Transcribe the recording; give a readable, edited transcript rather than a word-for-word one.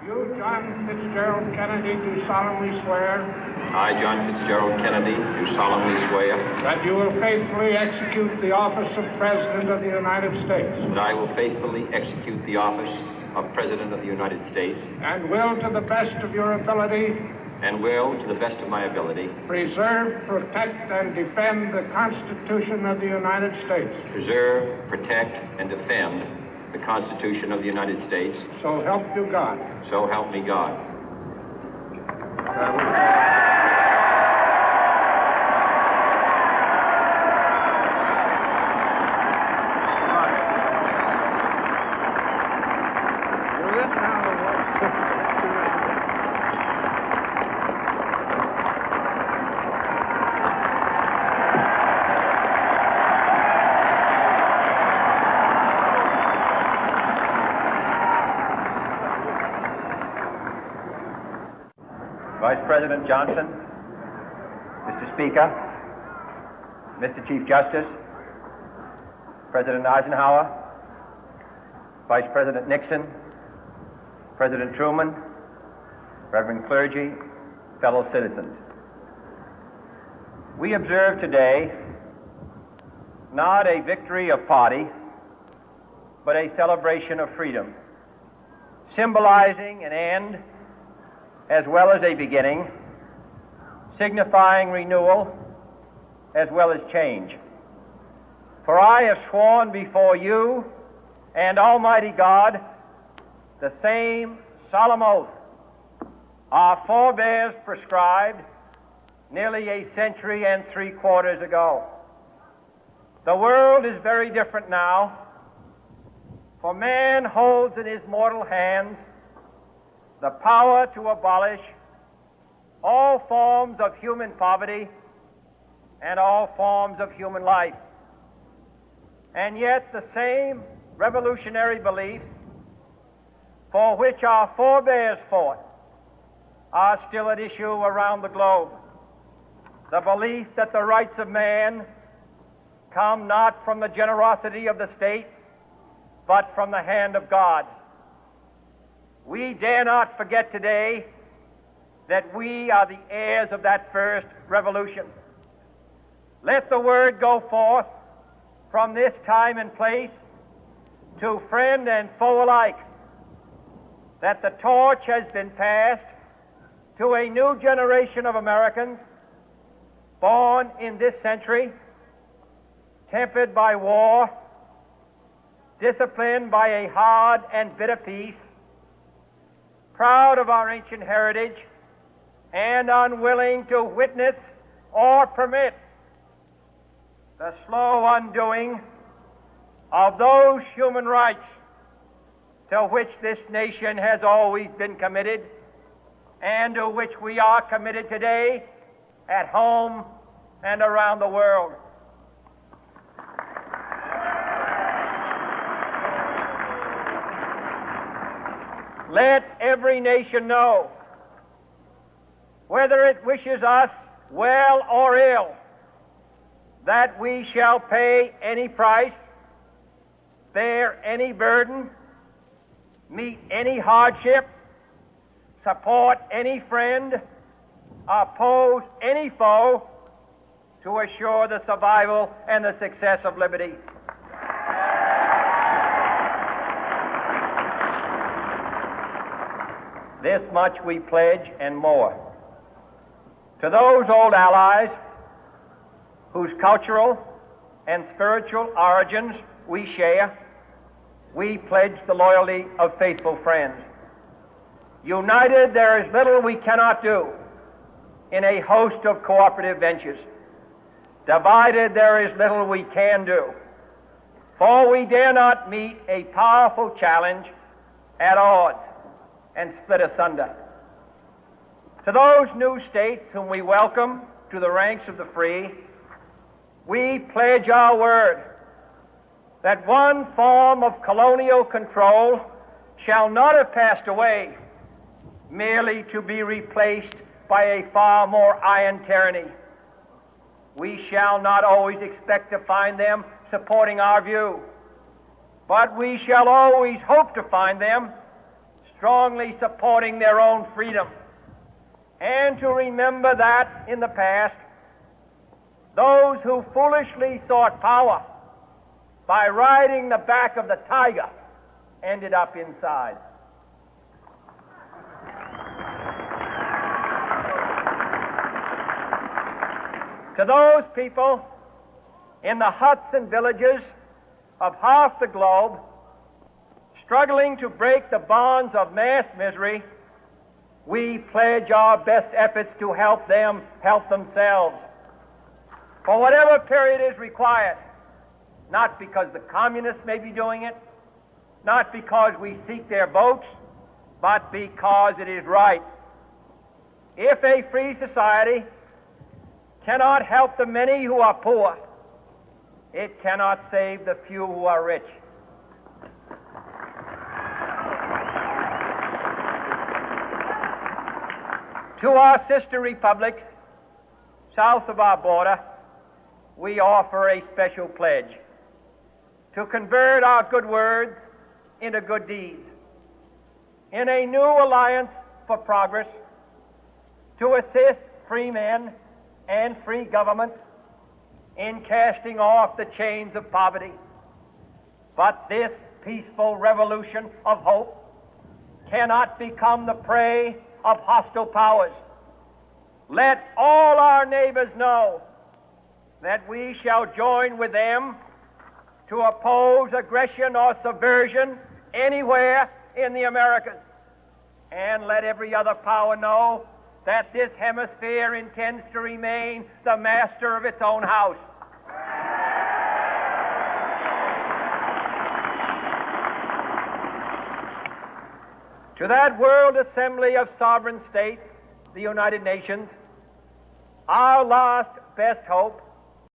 You, John Fitzgerald Kennedy, do solemnly swear. I, John Fitzgerald Kennedy, do solemnly swear. That you will faithfully execute the office of President of the United States. That I will faithfully execute the office of President of the United States. And will, to the best of your ability. And will, to the best of my ability. Preserve, protect, and defend the Constitution of the United States. Preserve, protect, and defend the Constitution of the United States. So help you God. So help me God. Vice President Johnson, Mr. Speaker, Mr. Chief Justice, President Eisenhower, Vice President Nixon, President Truman, Reverend clergy, fellow citizens. We observe today not a victory of party, but a celebration of freedom, symbolizing an end as well as a beginning, signifying renewal as well as change. For I have sworn before you and Almighty God the same solemn oath our forebears prescribed nearly a century and 3/4 ago. The world is very different now, for man holds in his mortal hands the power to abolish all forms of human poverty and all forms of human life. And yet the same revolutionary beliefs for which our forebears fought are still at issue around the globe. The belief that the rights of man come not from the generosity of the state, but from the hand of God. We dare not forget today that we are the heirs of that first revolution. Let the word go forth from this time and place to friend and foe alike that the torch has been passed to a new generation of Americans born in this century, tempered by war, disciplined by a hard and bitter peace, proud of our ancient heritage, and unwilling to witness or permit the slow undoing of those human rights to which this nation has always been committed and to which we are committed today at home and around the world. Let every nation know, whether it wishes us well or ill, that we shall pay any price, bear any burden, meet any hardship, support any friend, oppose any foe to assure the survival and the success of liberty. This much we pledge and more. To those old allies whose cultural and spiritual origins we share, we pledge the loyalty of faithful friends. United, there is little we cannot do in a host of cooperative ventures. Divided, there is little we can do, for we dare not meet a powerful challenge at odds and split asunder. To those new states whom we welcome to the ranks of the free, we pledge our word that one form of colonial control shall not have passed away merely to be replaced by a far more iron tyranny. We shall not always expect to find them supporting our view, but we shall always hope to find them strongly supporting their own freedom, and to remember that in the past, those who foolishly sought power by riding the back of the tiger ended up inside. To those people in the huts and villages of half the globe struggling to break the bonds of mass misery, we pledge our best efforts to help them help themselves for whatever period is required, not because the communists may be doing it, not because we seek their votes, but because it is right. If a free society cannot help the many who are poor, it cannot save the few who are rich. To our sister republics south of our border, we offer a special pledge to convert our good words into good deeds, in a new alliance for progress, to assist free men and free governments in casting off the chains of poverty. But this peaceful revolution of hope cannot become the prey of hostile powers. Let all our neighbors know that we shall join with them to oppose aggression or subversion anywhere in the Americas. And let every other power know that this hemisphere intends to remain the master of its own house. To that World Assembly of Sovereign States, the United Nations, our last best hope